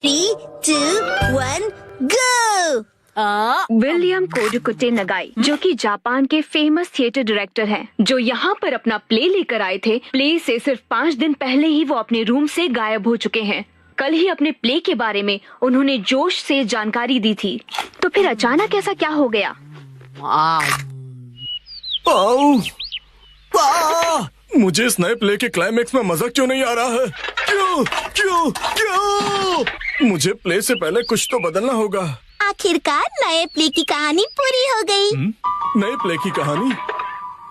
3, 2, 1, go! William कोडुकुटे नगाई, जो कि Japan के फेमस थिएटर डायरेक्टर हैं, जो यहाँ पर अपना प्ले लेकर आए थे। प्ले से सिर्फ 5 दिन पहले ही वो अपने रूम से गायब हो चुके हैं। कल ही अपने प्ले के बारे में उन्होंने जोश से जानकारी दी थी, तो फिर अचानक ऐसा क्या हो गया? मुझे इस नए प्ले के क्लाइमेक्स में मजा क्यों नहीं आ रहा है? क्यों क्यों क्यों? मुझे प्ले से पहले कुछ तो बदलना होगा। आखिरकार नए प्ले की कहानी पूरी हो गई। नए प्ले की कहानी?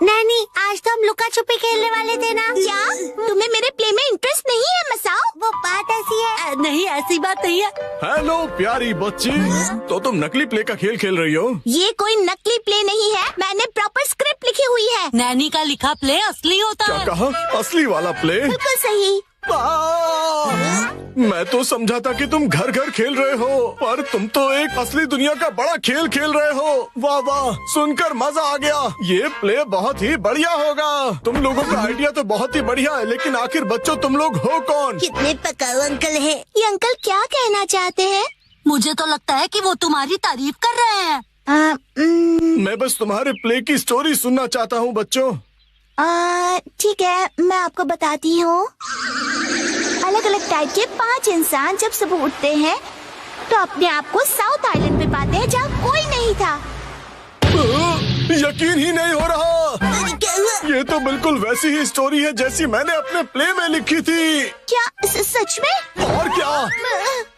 नैनी, आज तो हम लुका छुपी खेलने वाले थे ना? क्या तुम्हें मेरे प्ले में इंटरेस्ट नहीं है मसाओ? वो बात ऐसी है। नहीं, ऐसी बात नहीं है। हेलो प्यारी बच्ची, तो तुम नकली प्ले का खेल खेल रही हो? ये कोई नकली प्ले नहीं है, मैंने प्रॉपर स्क्रिप्ट लिखी हुई है। नैनी का लिखा प्ले असली होता क्या है। कहा? असली वाला प्ले? बिल्कुल सही। मैं तो समझा था कि तुम घर घर खेल रहे हो, पर तुम तो एक असली दुनिया का बड़ा खेल खेल रहे हो। वाह वाह, सुनकर मजा आ गया। ये प्ले बहुत ही बढ़िया होगा। तुम लोगों का आइडिया तो बहुत ही बढ़िया है, लेकिन आखिर बच्चों तुम लोग हो कौन? कितने पकाऊ अंकल है। ये अंकल क्या कहना चाहते हैं? मुझे तो लगता है कि वो तुम्हारी तारीफ कर रहे हैं। मैं बस तुम्हारे प्ले की स्टोरी सुनना चाहता हूँ बच्चों। ठीक है, मैं आपको बताती हूँ। अलग अलग टाइप के 5 इंसान जब सुबह उठते हैं तो अपने आप को साउथ आइलैंड पे पाते हैं जहाँ कोई नहीं था। यकीन ही नहीं हो रहा। ये तो बिल्कुल वैसी ही स्टोरी है जैसी मैंने अपने प्ले में लिखी थी। क्या सच में? और क्या?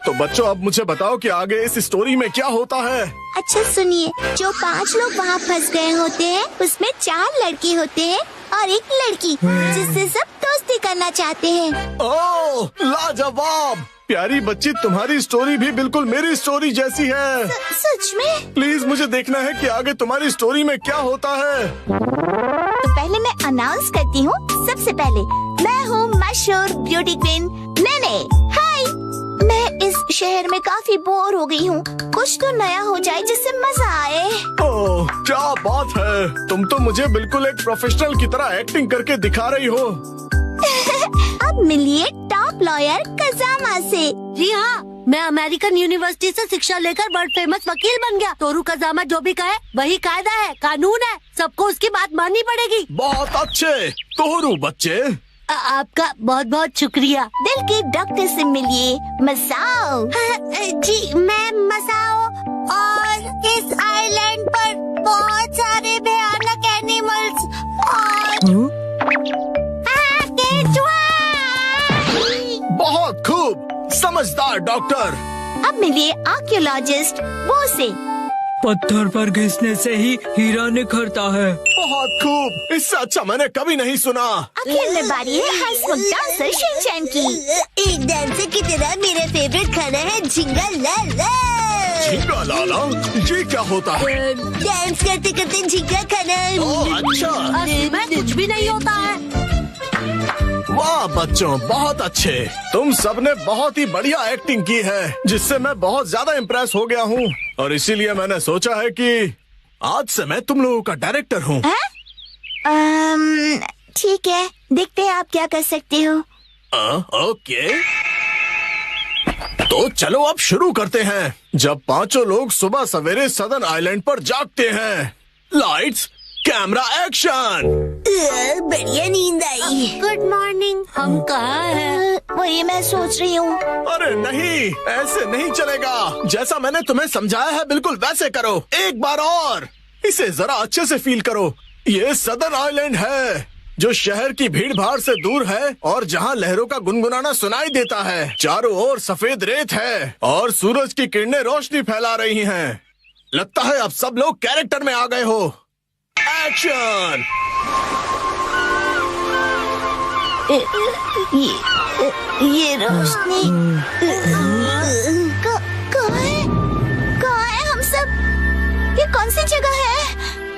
तो बच्चों, अब मुझे बताओ कि आगे इस स्टोरी में क्या होता है। अच्छा सुनिए, जो 5 लोग वहाँ फंस गए होते हैं उसमें 4 लड़के होते हैं और 1 लड़की, जिससे सब दोस्ती करना चाहते हैं। ओह लाजवाब! प्यारी बच्ची, तुम्हारी स्टोरी भी बिल्कुल मेरी स्टोरी जैसी है। सच में? प्लीज मुझे देखना है कि आगे तुम्हारी स्टोरी में क्या होता है। तो पहले मैं अनाउंस करती हूँ। सबसे पहले मैं हूँ मशहूर ब्यूटी क्वीन नेने। हाय, मैं इस शहर में काफी बोर हो गई हूँ। कुछ तो नया हो जाए जिससे मजा आए। ओह क्या बात है, तुम तो मुझे बिल्कुल एक प्रोफेशनल की तरह एक्टिंग करके दिखा रही हो। अब मिलिए टॉप लॉयर कजामा से। जी हाँ, मैं अमेरिकन यूनिवर्सिटी से शिक्षा लेकर वर्ल्ड फेमस वकील बन गया। तोरू कजामा जो भी कहे वही कायदा है, कानून है, सबको उसकी बात माननी पड़ेगी। बहुत अच्छे तोरू बच्चे। आपका बहुत बहुत शुक्रिया। दिल के डॉक्टर से मिलिए मसाओ। जी, मैं मसाओ, और इस आइलैंड पर बहुत सारे भयानक एनिमल्स और बहुत खूब, समझदार डॉक्टर। अब मिलिए आर्कियोलॉजिस्ट वो से। पत्थर पर घिसने से ही हीरा निखरता है। बहुत खूब, इससे अच्छा मैंने कभी नहीं सुना। आखिर में बारी है हंसमुख डांसर शिनचैन की। एक डांसर की तरह मेरा फेवरेट खाना है झिंगा लाला। झींगा लाला, ये क्या होता है? डांस करते करते झिंगा खाना। ओह अच्छा। असली में कुछ भी नहीं होता है। वाह बच्चों, बहुत अच्छे। तुम सबने बहुत ही बढ़िया एक्टिंग की है, जिससे मैं बहुत ज्यादा इम्प्रेस हो गया हूँ, और इसीलिए मैंने सोचा है कि आज से मैं तुम लोगों का डायरेक्टर हूँ। ठीक है, देखते हैं आप क्या कर सकते हो। ओके, तो चलो अब शुरू करते हैं। जब 5 लोग सुबह सवेरे सदर्न आइलैंड पर जागते हैं। Lights, camera, action. बढ़िया नींद आई। Good morning. हम कहाँ हैं? वही मैं सोच रही हूँ। अरे नहीं, ऐसे नहीं चलेगा। जैसा मैंने तुम्हें समझाया है बिल्कुल वैसे करो। एक बार और, इसे जरा अच्छे से फील करो। ये सदर्न आइलैंड है, जो शहर की भीड़ भाड़ से दूर है और जहाँ लहरों का गुनगुनाना सुनाई देता है। चारों ओर सफेद रेत है और सूरज की किरणें रोशनी फैला रही हैं। लगता है अब सब लोग कैरेक्टर में आ गए हो। एक्शन। ये रोशनी कहाँ है हम सब? ये कौन सी जगह है?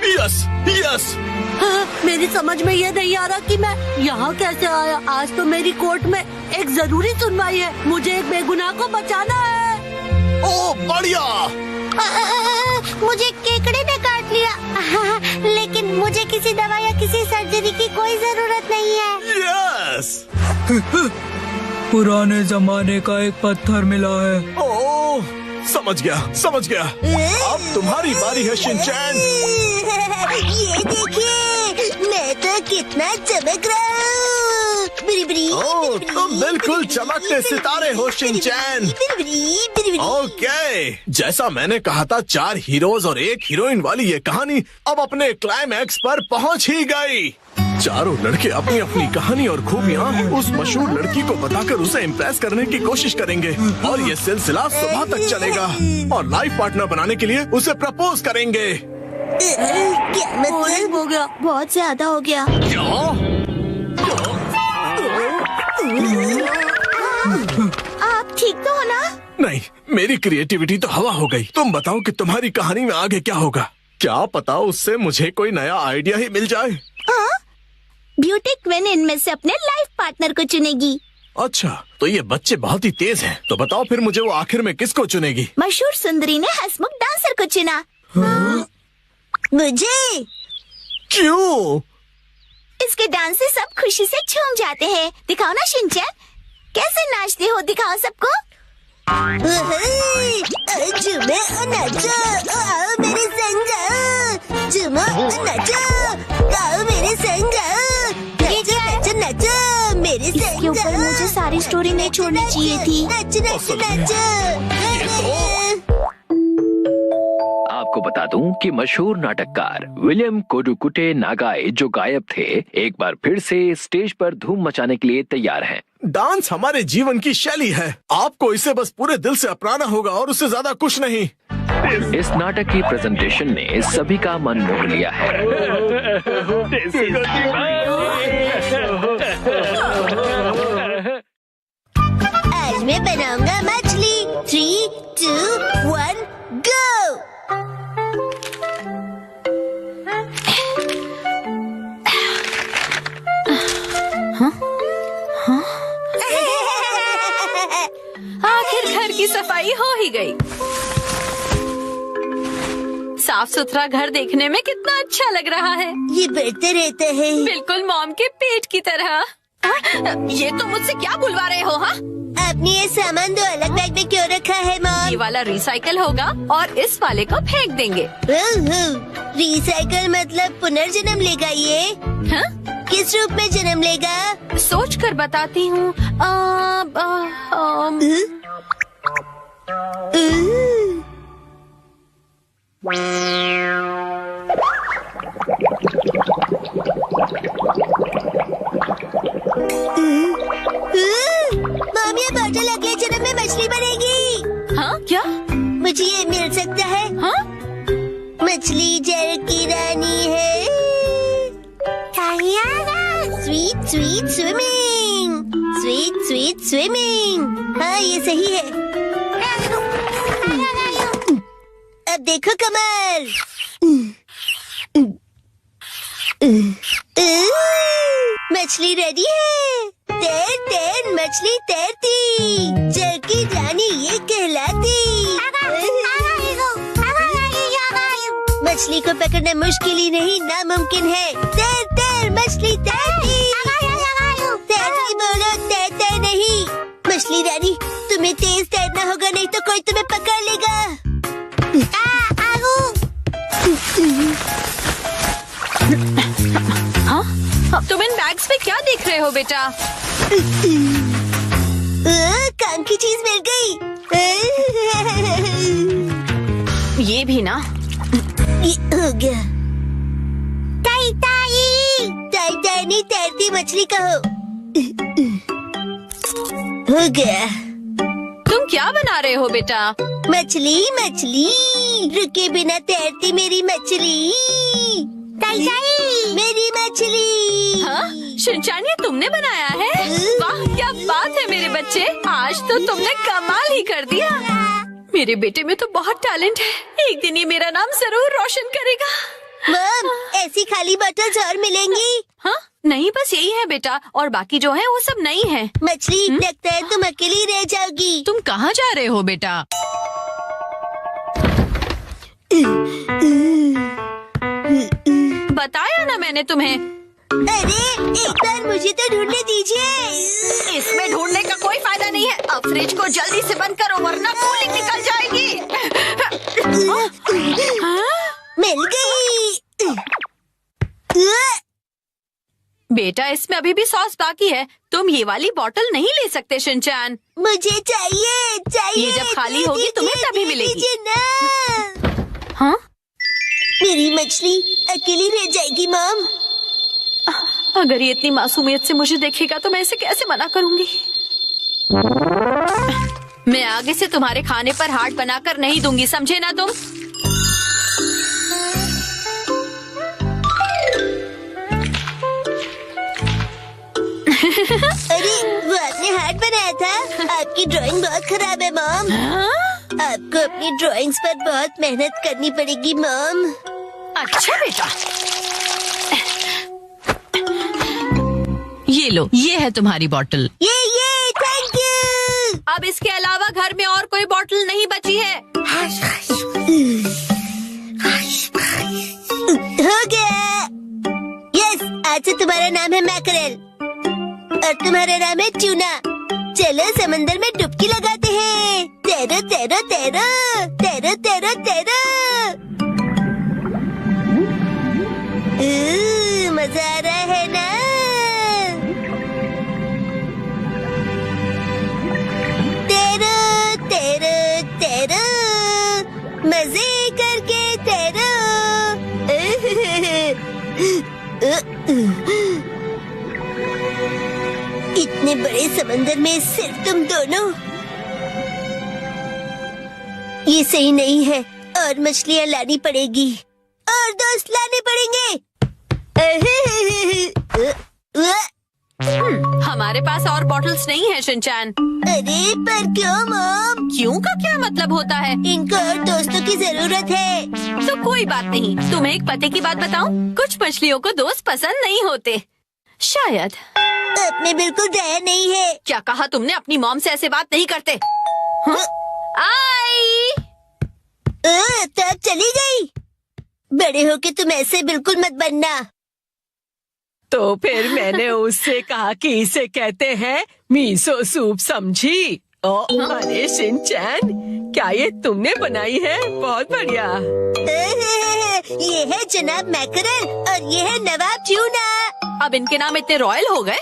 Yes yes. मेरी समझ में ये नहीं आ रहा कि मैं यहाँ कैसे आया। आज तो मेरी कोर्ट में एक जरूरी सुनवाई है। मुझे एक बेगुनाह को बचाना है। ओह बढ़िया। मुझे केकड़े ने काट लिया, लेकिन मुझे किसी दवा या किसी सर्जरी की कोई जरूरत नहीं है। यस। पुराने जमाने का एक पत्थर मिला है। ओह, समझ गया। अब तुम्हारी बारी है शिनचैन। ये देखिए, मैं तो कितना चमक रहा हूँ। ओह, तुम बिल्कुल चमकते सितारे हो शिनचैन। ओके, जैसा मैंने कहा था, 4 हीरोज और 1 हीरोइन वाली ये कहानी अब अपने क्लाइमैक्स पर पहुंच ही गई। चारों लड़के अपनी अपनी कहानी और खूबियाँ उस मशहूर लड़की को बताकर उसे इम्प्रेस करने की कोशिश करेंगे और ये सिलसिला सुबह तक चलेगा और लाइफ पार्टनर बनाने के लिए उसे प्रपोज करेंगे। क्या मतलब? हो गया। बहुत ज्यादा हो गया। आप ठीक तो हो ना? नहीं, मेरी क्रिएटिविटी तो हवा हो गई। तुम बताओ कि तुम्हारी कहानी में आगे क्या होगा? क्या पता उससे मुझे कोई नया आइडिया ही मिल जाए। ब्यूटी क्वीन इनमें से अपने लाइफ पार्टनर को चुनेगी। अच्छा, तो ये बच्चे बहुत ही तेज हैं। तो बताओ फिर मुझे वो आखिर में किसको चुनेगी? मशहूर सुंदरी ने हंसमुख डांसर को चुना। मुझे? क्यों? इसके डांस से सब खुशी से झूम जाते हैं। दिखाओ ना शिनचैन, कैसे नाचते हो, दिखाओ सबको। झूमो और नाचो, आओ मेरे संग। झूमो और नाचो, आओ मेरे संग। नाचो नाचो मेरे संग। इसके ऊपर मुझे सारी स्टोरी नहीं छोड़नी चाहिए थी। नाचो नाचो नाचो। आपको बता दूं कि मशहूर नाटककार विलियम कोडुकुटे नागाई जो गायब थे, एक बार फिर से स्टेज पर धूम मचाने के लिए तैयार हैं। डांस हमारे जीवन की शैली है। आपको इसे बस पूरे दिल से अपनाना होगा और उससे ज्यादा कुछ नहीं। इस नाटक की प्रेजेंटेशन ने सभी का मन मोह लिया है। आज मैं बनाऊंगा मछली। 3, 2, 1, go! आखिर घर की सफाई हो ही गई। साफ सुथरा घर देखने में कितना अच्छा लग रहा है। ये बढ़ता रहता है। बिल्कुल मॉम के पेट की तरह। ये तो मुझसे क्या बुलवा रहे हो? हाँ, आपने ये सामान 2 अलग बैग में क्यों रखा है मॉम? ये वाला रिसाइकल होगा और इस वाले को फेंक देंगे। रिसाइकल मतलब पुनर्जन्म लेगा ये? हाँ? किस रूप में जन्म लेगा? सोच कर बताती हूँ। मॉम, ये बॉटल अगले जन्म में मछली बनेगी। हाँ क्या? मुझे ये मिल सकता है? हाँ? मछली जल की रानी है। Sweet sweet swimming, sweet sweet swimming. हाँ, ये सही है। अब देखो कमल। मछली रेडी है। तैर तैर मछली तैरती, जल की रानी ये कहलाती। मछली को पकड़ना मुश्किल ही नहीं, नामुमकिन है। तैर तैर मछली तैरती। तैरती बोलो, तैरते नहीं। मछली रानी, तुम्हें तेज तैरना होगा, नहीं तो कोई तुम्हें पकड़ लेगा। हाँ? तुम इन बैग्स में क्या देख रहे हो बेटा? काम की चीज मिल गई। ये भी ना। ये हो गया। ताई ताई, ताई ताई नहीं, तैरती मछली कहो। हो गया। तुम क्या बना रहे हो बेटा? मछली मछली, रुके बिना तैरती मेरी मछली। ताई ताई, मेरी मछली। हाँ? शिनचैन, ये तुमने बनाया है? वाह, क्या बात है मेरे बच्चे, आज तो तुमने कमाल ही कर दिया। मेरे बेटे में तो बहुत टैलेंट है, एक दिन ये मेरा नाम जरूर रोशन करेगा। मॉम, ऐसी खाली बोतल्स और मिलेंगी? हाँ? नहीं, बस यही है बेटा, और बाकी जो है वो सब नहीं है। मछली, लगता है तुम अकेली रह जाओगी। तुम कहाँ जा रहे हो बेटा? बताया ना मैंने तुम्हें। अरे एक बार मुझे तो ढूंढने दीजिए। इसमें ढूंढने का कोई फायदा नहीं है। अब फ्रिज को जल्दी से बंद करो वरना कूलिंग निकल जाएगी। मिल गई। बेटा इसमें अभी भी सॉस बाकी है। तुम ये वाली बोतल नहीं ले सकते शिनचैन। मुझे चाहिए चाहिए। ये जब खाली होगी तुम्हें तभी मिलेगी। दीजिए ना। हाँ? मेरी मछली अकेली रह जाएगी मॉम। अगर ये इतनी मासूमियत से मुझे देखेगा तो मैं इसे कैसे मना करूंगी। मैं आगे से तुम्हारे खाने पर हार्ट बनाकर नहीं दूंगी, समझे ना तुम? अरे वो आपने हार्ट बनाया था। आपकी ड्राइंग बहुत खराब है मॉम। आपको अपनी ड्राइंग्स पर बहुत मेहनत करनी पड़ेगी मॉम। अच्छा बेटा, ये लो, ये है तुम्हारी बोतल। ये थैंक यू। अब इसके अलावा घर में और कोई बोतल नहीं बची है। हो गया। यस, आज से तुम्हारा नाम है मैकरेल और तुम्हारा नाम है ट्यूना। चलो समंदर में डुबकी लगाते हैं। तैरो तैरो तैरो तैरो तैरो तैरो। मजा आ रहा है ना? तैरो तैरो तैरो, मजे करके तैरो। इतने बड़े समंदर में सिर्फ तुम दोनों। ये सही नहीं है और मछलियाँ लानी पड़ेगी और दोस्त लाने पड़ेंगे। हमारे पास और बॉटल्स नहीं है शिनचैन। अरे पर क्यों मॉम? क्यों का क्या मतलब होता है? इनको और दोस्तों की जरूरत है। तो कोई बात नहीं। तुम्हें एक पते की बात बताऊं? कुछ मछलियों को दोस्त पसंद नहीं होते शायद। अब में बिल्कुल दया नहीं है। क्या कहा तुमने? अपनी मॉम से ऐसे बात नहीं करते। हाँ? आई तो अब चली गई। बड़े होके तुम ऐसे बिल्कुल मत बनना। तो फिर मैंने उससे कहा कि इसे कहते हैं मीसो सूप, समझी? अरे शिनचैन, क्या ये तुमने बनाई है? बहुत बढ़िया। ये है जनाब मैकरेल और ये है नवाब ट्यूना। अब इनके नाम इतने रॉयल हो गए।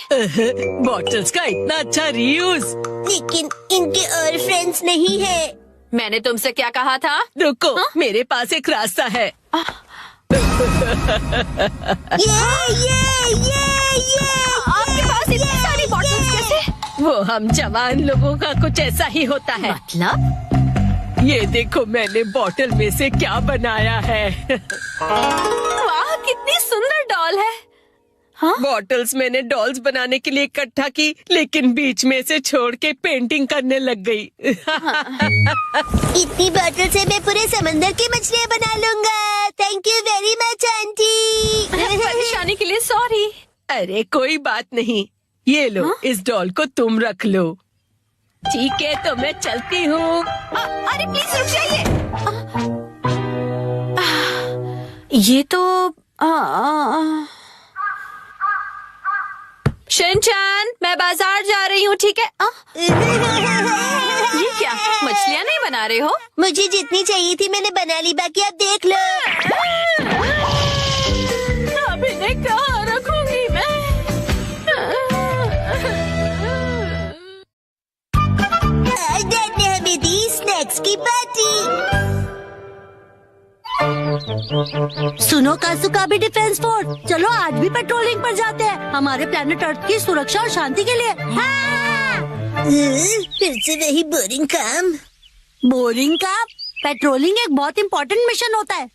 बॉटल्स का इतना अच्छा रीयूज। लेकिन इनके और फ्रेंड्स नहीं है। मैंने तुमसे क्या कहा था? रुको, मेरे पास एक रास्ता है। आपके पास इतनी सारी बॉटल्स कैसे? वो हम जवान लोगों का कुछ ऐसा ही होता है। मतलब? ये देखो मैंने बॉटल में से क्या बनाया है। वाह, कितनी सुंदर डॉल है। हाँ? बॉटल्स मैंने डॉल्स बनाने के लिए इकट्ठा की, लेकिन बीच में से छोड़ के पेंटिंग करने लग गई। इतनी बॉटल से मैं पूरे समंदर की मछलियाँ बना लूंगा। Thank you very much aunty. परेशानी के लिए सॉरी। अरे कोई बात नहीं, ये लो। हाँ? इस डॉल को तुम रख लो। ठीक है, तो मैं चलती हूँ। अरे प्लीज रुक जाइए। ये तो शिनचैन, मैं बाजार जा रही हूँ, ठीक है? ये क्या, मछलियाँ नहीं बना रहे हो? मुझे जितनी चाहिए थी मैंने बना ली, बाकी आप देख लो। अब इन्हें कहाँ रखूंगी मैं? आज डैड ने हमें दी स्नैक्स की पार्टी। सुनो कासुका भी डिफेंस फोर्स, चलो आज भी पेट्रोलिंग पर जाते हैं हमारे प्लेनेट अर्थ की सुरक्षा और शांति के लिए। फिर से वही बोरिंग काम। बोरिंग का? पेट्रोलिंग एक बहुत इम्पोर्टेंट मिशन होता है।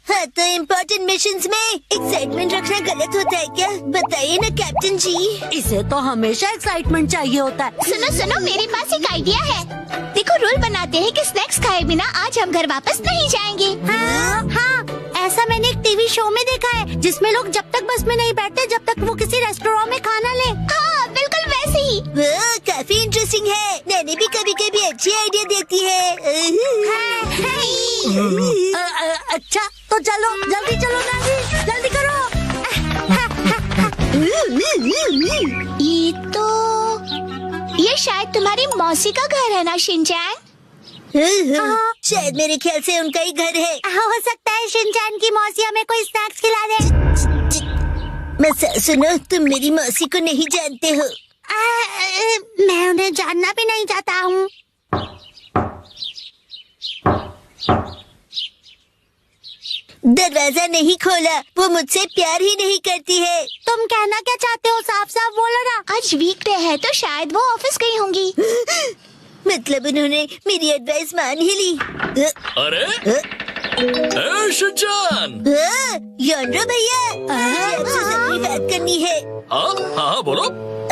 हाँ, तो इम्पोर्टेंट मिशंस में एक्साइटमेंट रखना गलत होता है क्या? बताइए ना कैप्टन जी। इसे तो हमेशा एक्साइटमेंट चाहिए होता है। सुनो सुनो, मेरे पास एक आइडिया है। देखो, रूल बनाते हैं कि स्नैक्स खाए बिना आज हम घर वापस नहीं जाएंगे। हाँ, ऐसा मैंने एक टीवी शो में देखा है जिसमें लोग जब तक बस में नहीं बैठते जब तक वो किसी रेस्टोरेंट में खाना ले। हाँ, बिल्कुल वैसे ही। वो काफी इंटरेस्टिंग है। नैनी भी कभी कभी अच्छी आइडिया देती है। अच्छा, तो चलो, जल्दी चलो नानी, जल्दी करो। ये शायद तुम्हारी मौसी का घर है ना शिनचैन? शायद मेरे ख्याल से उनका ही घर है। हो सकता है शिनचैन की मौसी हमें कोई स्नैक्स खिला दे। मैं सुनो, तुम मेरी मौसी को नहीं जानते हो। मैं उन्हें जानना भी नहीं चाहता हूँ। दरवाजा नहीं खोला, वो मुझसे प्यार ही नहीं करती है। तुम कहना क्या चाहते हो? साफ साफ बोलो ना। आज वीकडे है तो शायद वो ऑफिस गई होंगी। मतलब उन्होंने मेरी एडवाइस मान ही ली। अरे शिनचैन, योनरो भैया, मुझे आपसे जरूरी बात करनी है। हाँ बोलो।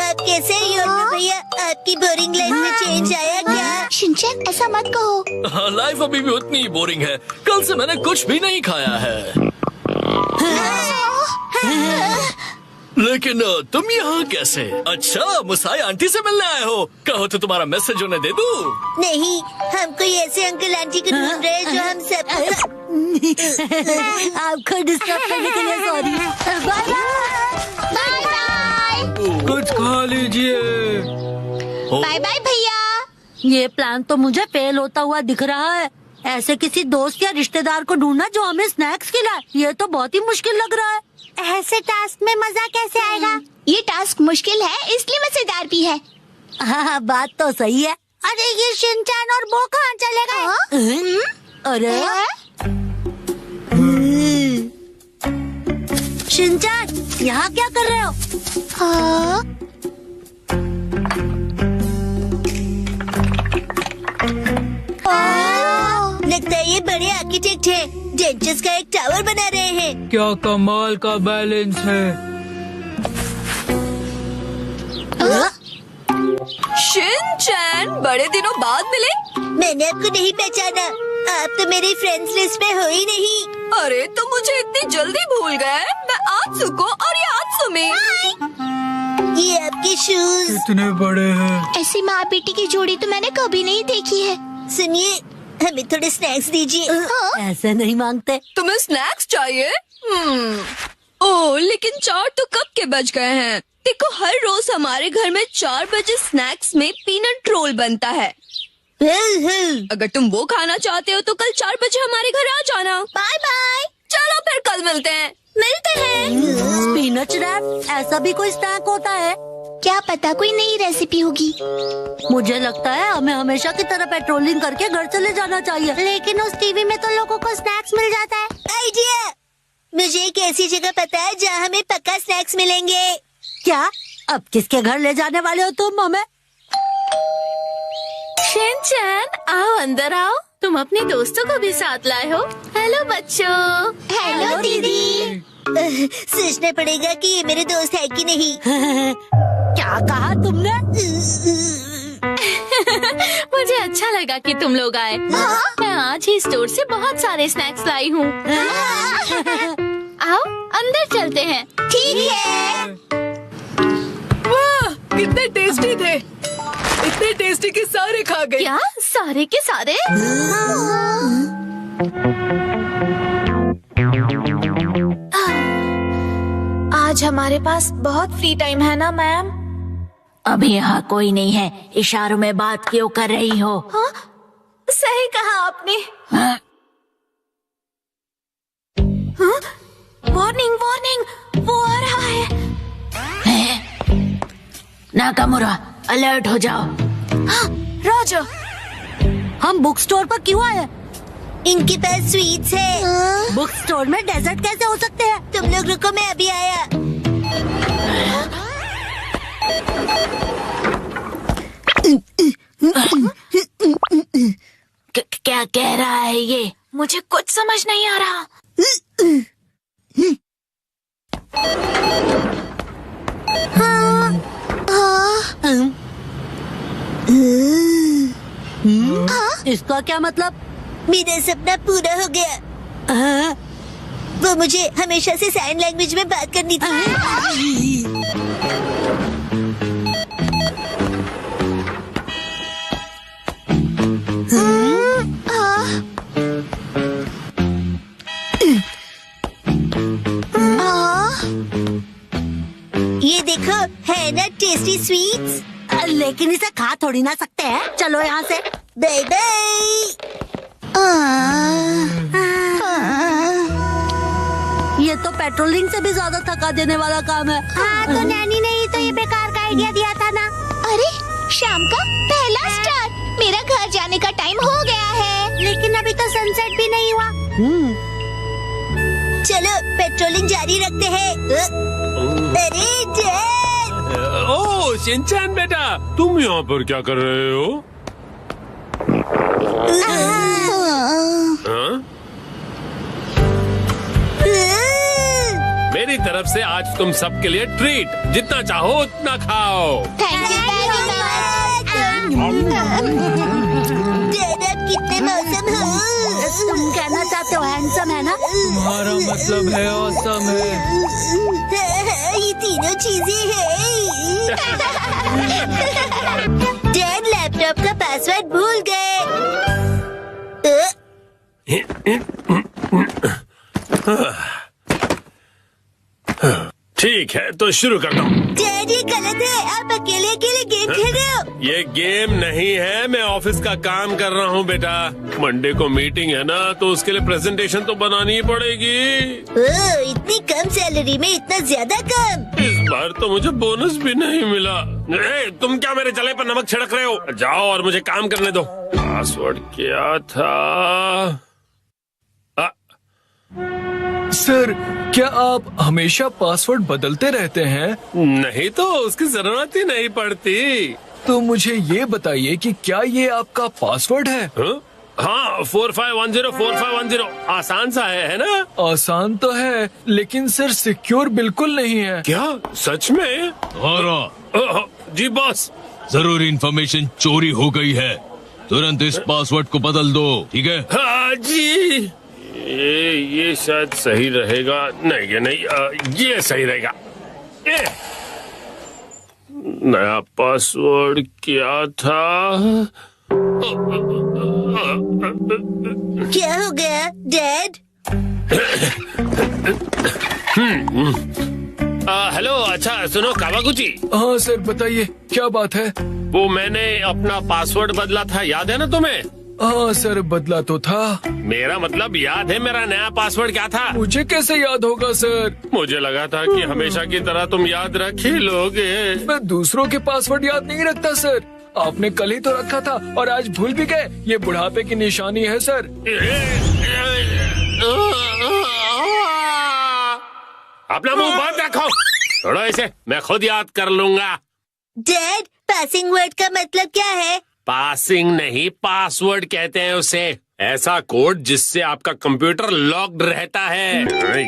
आप कैसे हैं योनरो भैया? आपकी बोरिंग लाइफ में चेंज आया क्या? शिनचैन ऐसा मत कहो। लाइफ अभी भी उतनी बोरिंग है। कल से मैंने कुछ भी नहीं खाया है। लेकिन तुम यहाँ कैसे? अच्छा, मुसाई आंटी से मिलने आए हो। कहो तो तुम्हारा मैसेज उन्हें दे दूँ? नहीं, हम कोई ऐसे अंकल आंटी को ढूंढ रहे हैं जो हम सब आपको डिस्टर्ब करने के लिए सॉरी। Bye bye. कुछ खा लीजिए। बाय बाय भैया। ये प्लान तो मुझे फेल होता हुआ दिख रहा है। ऐसे किसी दोस्त या रिश्तेदार को ढूंढना जो हमें स्नैक्स खिलाए, ये तो बहुत ही मुश्किल लग रहा है। ऐसे टास्क में मजा कैसे आएगा? ये टास्क मुश्किल है इसलिए मजेदार भी है। हाँ, बात तो सही है। अरे ये शिनचैन और वो कहाँ चले गए? अरे शिनचैन, यहाँ क्या कर रहे हो? लगता है ये बड़े आर्किटेक्ट हैं। डेंचर्स का एक टावर बना रहे हैं। क्या कमाल का बैलेंस है। शिनचैन, बड़े दिनों बाद मिले। मैंने आपको नहीं पहचाना। आप तो मेरी फ्रेंड्स लिस्ट में हो ही नहीं। अरे तुम मुझे इतनी जल्दी भूल गए। मैं आत्सु को और ये आत्सुमी। ये आपके शूज इतने बड़े हैं। ऐसी माँ बेटी की जोड़ी तो मैंने कभी नहीं देखी है। सुनिए, हमें थोड़े स्नैक्स दीजिए। ऐसे नहीं मांगते। तुम्हें स्नैक्स चाहिए? ओह, लेकिन 4 तो कब के बज गए हैं। देखो, हर रोज हमारे घर में 4 बजे स्नैक्स में पीनट रोल बनता है। अगर तुम वो खाना चाहते हो तो कल 4 बजे हमारे घर आ जाना। Bye bye. चलो फिर कल मिलते हैं। स्पिनच रैप, ऐसा भी कोई स्नैक होता है? क्या पता कोई नई रेसिपी होगी। मुझे लगता है हमें हमेशा की तरह पेट्रोलिंग करके घर चले जाना चाहिए। लेकिन उस टीवी में तो लोगों को स्नैक्स मिल जाता है। आइडिया! मुझे एक ऐसी जगह पता है जहाँ हमें पक्का स्नैक्स मिलेंगे। क्या? अब किसके घर ले जाने वाले हो तुम हमें? शिनचैन, आओ अंदर आओ। तुम अपने दोस्तों को भी साथ लाए हो। हेलो बच्चों। हेलो दीदी। सोचना पड़ेगा कि ये मेरे दोस्त है कि नहीं। क्या कहा तुमने? मुझे अच्छा लगा कि तुम लोग आए। मैं आज ही स्टोर से बहुत सारे स्नैक्स लाई हूँ। आओ अंदर चलते हैं। ठीक है। वाह, कितने टेस्टी थे। इतने टेस्टी कि सारे खा गए। क्या सारे के सारे? आज हमारे पास बहुत फ्री टाइम है ना मैम? अभी यहाँ कोई नहीं है। इशारों में बात क्यों कर रही हो? हाँ? सही कहा आपने। वार्निंग वार्निंग, वो आ रहा है। नाकामुरा, अलर्ट हो जाओ। राजा, हम बुक स्टोर पर क्यों आए? इनके पास स्वीट्स है। बुक स्टोर में डेजर्ट कैसे हो सकते हैं? तुम लोग रुको, मैं अभी आया। क्या कह रहा है ये? मुझे कुछ समझ नहीं आ रहा। इसका क्या मतलब? मेरा सपना पूरा हो गया। वो मुझे हमेशा से साइन लैंग्वेज में बात करनी थी। Tasty sweets. लेकिन इसे खा थोड़ी ना सकते हैं। चलो यहाँ से। Bye bye. ये तो पेट्रोलिंग से भी ज्यादा थका देने वाला काम है। हाँ, तो नैनी ने ही तो ये बेकार का आइडिया दिया था ना। अरे शाम का पहला स्टार। मेरा घर जाने का टाइम हो गया है। लेकिन अभी तो सनसेट भी नहीं हुआ। चलो पेट्रोलिंग जारी रखते हैं। अरे डैड। ओह शिनचैन बेटा, तुम यहाँ पर क्या कर रहे हो? हाँ? मेरी तरफ से आज तुम सबके लिए ट्रीट, जितना चाहो उतना खाओ। थैंक यू डैड आप कितने मौसम हो। तुम कहना चाहते हो हैंडसम है ना? तुम्हारा मतलब है ऑसम है। ये तीनों चीजें हैं। डैड लैपटॉप का पासवर्ड भूल गए। ठीक है तो शुरू करता हूँ। डैड ये गलत है, आप अकेले अकेले गेम खेल रहे हो। ये गेम नहीं है, मैं ऑफिस का काम कर रहा हूँ बेटा। मंडे को मीटिंग है ना, तो उसके लिए प्रेजेंटेशन तो बनानी ही पड़ेगी। ओह, इतनी कम सैलरी में इतना ज्यादा कम। इस बार तो मुझे बोनस भी नहीं मिला। तुम क्या मेरे जले पर नमक छिड़क रहे हो? जाओ और मुझे काम करने दो। पासवर्ड क्या था? सर, क्या आप हमेशा पासवर्ड बदलते रहते हैं? नहीं तो उसकी जरूरत ही नहीं पड़ती। तो मुझे ये बताइए कि क्या ये आपका पासवर्ड है? हाँ 45104510। आसान सा है ना? आसान तो है, लेकिन सर सिक्योर बिल्कुल नहीं है। क्या सच में? जी बॉस। जरूरी इंफॉर्मेशन चोरी हो गई है, तुरंत इस पासवर्ड को बदल दो, ठीक है? हाँ जी। ये शायद सही रहेगा। नहीं ये नहीं, ये सही रहेगा। नया पासवर्ड क्या था? क्या हो गया डैड? हेलो, अच्छा सुनो कावागुची। हाँ सर बताइए, क्या बात है? वो मैंने अपना पासवर्ड बदला था, याद है ना तुम्हें? हाँ सर बदला तो था। मेरा मतलब याद है मेरा नया पासवर्ड क्या था? मुझे कैसे याद होगा सर? मुझे लगा था कि हमेशा की तरह तुम याद रख ही लोगे। मैं दूसरों के पासवर्ड याद नहीं रखता सर। आपने कल ही तो रखा था और आज भूल भी गए। ये बुढ़ापे की निशानी है सर। अपना मुंह बंद रखो। छोड़ो इसे, मैं खुद याद कर लूंगा। डैड पासिंग वर्ड का मतलब क्या है? पासिंग नहीं, पासवर्ड कहते हैं उसे। ऐसा कोड जिससे आपका कंप्यूटर लॉक्ड रहता है।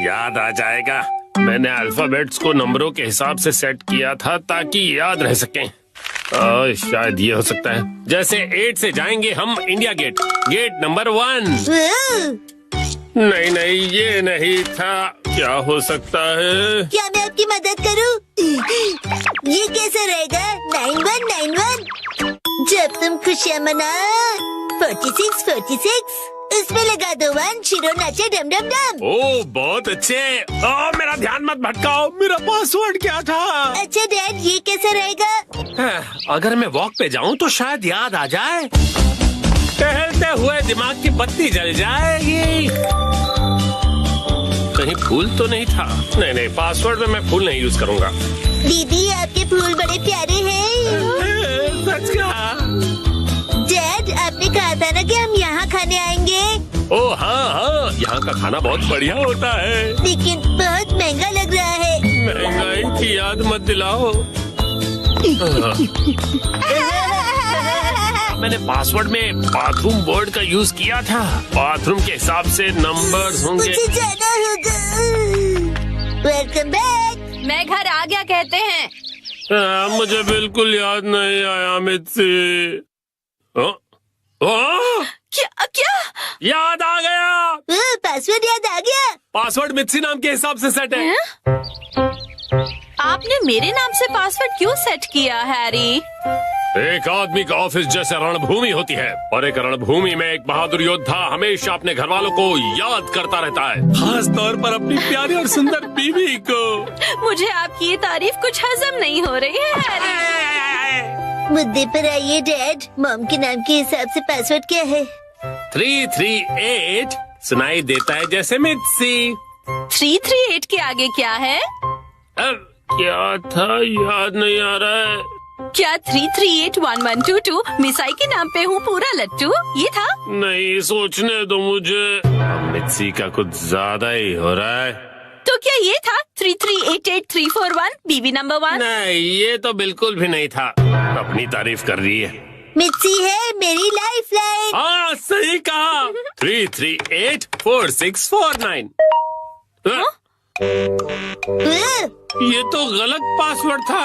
याद आ जाएगा। मैंने अल्फाबेट्स को नंबरों के हिसाब से सेट किया था ताकि याद रह सकें। शायद ये हो सकता है। जैसे 8 से जाएंगे हम इंडिया गेट, गेट नंबर 1। नहीं नहीं ये नहीं था। क्या हो सकता है? क्या मैं आपकी मदद करूं? ये कैसे रहेगा? 9191। जब तुम खुशियाँ मना 46 उसमें लगा दो 1, शिरो नाचे डम डम डम। ओह बहुत अच्छे। मेरा ध्यान मत भटकाओ, मेरा पासवर्ड क्या था? अच्छा डैड ये कैसे रहेगा? अगर मैं वॉक पे जाऊं तो शायद याद आ जाए। टहलते हुए दिमाग की बत्ती जल जाएगी। कहीं फूल तो नहीं था? नहीं नहीं, पासवर्ड में मैं फूल नहीं यूज करूंगा। दीदी आपके फूल बड़े प्यारे हैं। सच कहा। डैड आपने कहा था ना कि हम यहाँ खाने आएंगे। ओह हाँ हाँ, यहाँ का खाना बहुत बढ़िया होता है। लेकिन बहुत महंगा लग रहा है। महंगाई की याद मत दिलाओ। मैंने पासवर्ड में बाथरूम वर्ड का यूज किया था। बाथरूम के हिसाब से नंबर्स होंगे। मुझे जाना होगा। Welcome back. मैं घर आ गया कहते हैं। मुझे बिल्कुल याद नहीं आया मित्सी। क्या क्या? याद आ गया। पासवर्ड याद आ गया। पासवर्ड मित्सी नाम के हिसाब से सेट है। आपने मेरे नाम से पासवर्ड क्यों सेट किया हैरी? एक आदमी का ऑफिस जैसे रणभूमि होती है और एक रणभूमि में एक बहादुर योद्धा हमेशा अपने घर वालों को याद करता रहता है, खास तौर पर अपनी प्यारी और सुंदर बीवी को। मुझे आपकी ये तारीफ कुछ हजम नहीं हो रही है हैरी। मुद्दे पर आइए डैड। मॉम के नाम के हिसाब से पासवर्ड क्या है? 338 सुनाई देता है जैसे मित्सी। 338 के आगे क्या है? अब क्या था याद नहीं आ रहा है। क्या 3381122 मिसाई के नाम पे हूँ पूरा लट्टू, ये था? नहीं, सोचने दो मुझे। मित्सी का कुछ ज्यादा ही हो रहा है। तो क्या ये था 3388341 बीवी नंबर 1? नहीं, ये तो बिल्कुल भी नहीं था। अपनी तारीफ कर रही है। मित्सी है मेरी लाइफ लाइन। हाँ, सही कहा। 3384649। ये तो गलत पासवर्ड था।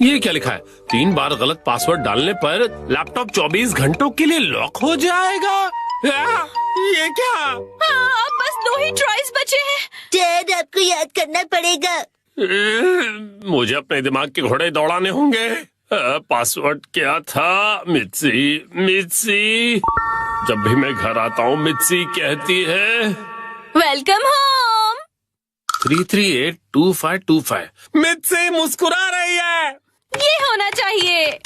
ये क्या लिखा है? 3 बार गलत पासवर्ड डालने पर लैपटॉप 24 घंटों के लिए लॉक हो जाएगा। ये क्या? हाँ, अब बस 2 ही ट्राइज बचे हैं। डैड आपको याद करना पड़ेगा। मुझे अपने दिमाग के घोड़े दौड़ाने होंगे। पासवर्ड क्या था? मित्सी। जब भी मैं घर आता हूँ मित्सी कहती है वेलकम होम। 3382525। मित्सी मुस्कुरा रही है। ये होना चाहिए।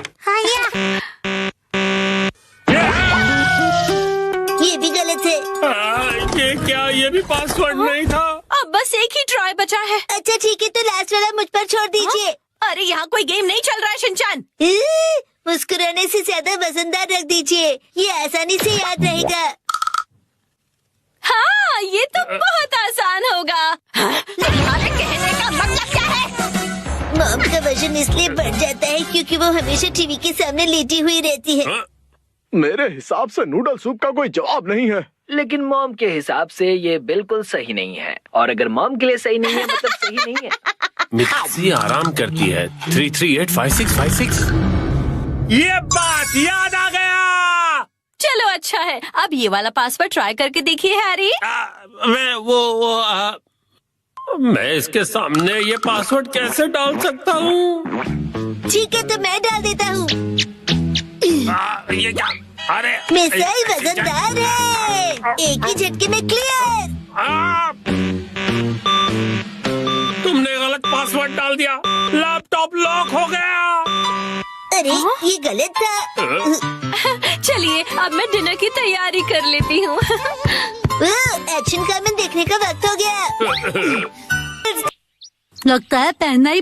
ये भी गलत है। ये क्या? ये भी पासवर्ड नहीं था। अब बस एक ही ट्राई बचा है। अच्छा ठीक है, तो लास्ट वाला मुझ पर छोड़ दीजिए। अरे यहाँ कोई गेम नहीं चल रहा है शिनचान। मुस्कुराने से ज्यादा वजनदार रख दीजिए, ये आसानी से याद रहेगा। हाँ, ये तो बहुत आसान होगा। तुम्हारे कहने का मतलब क्या है? मॉम का वजन इसलिए बढ़ जाता है क्योंकि वो हमेशा टीवी के सामने लेटी हुई रहती है। मेरे हिसाब से नूडल सूप का कोई जवाब नहीं है। लेकिन मॉम के हिसाब से ये बिल्कुल सही नहीं है, और अगर मॉम के लिए सही नहीं है मतलब सही नहीं है। मित्सी आराम करती है। 3385656। ये बात याद आ गया। चलो अच्छा है, अब ये वाला पासवर्ड ट्राई करके देखिए हैरी। मैं इसके सामने ये पासवर्ड कैसे डाल सकता हूँ? ठीक है, तो मैं डाल देता हूँ। ये क्या? अरे मिसाइल वजनदार है, एक ही झटके में क्लियर। तुमने गलत पासवर्ड डाल दिया, लैपटॉप लॉक हो गया। अरे ये गलत था। चलिए अब मैं डिनर की तैयारी कर लेती हूँ। एक्शन कामन देखने का वक्त हो गया। लगता है पहनना ही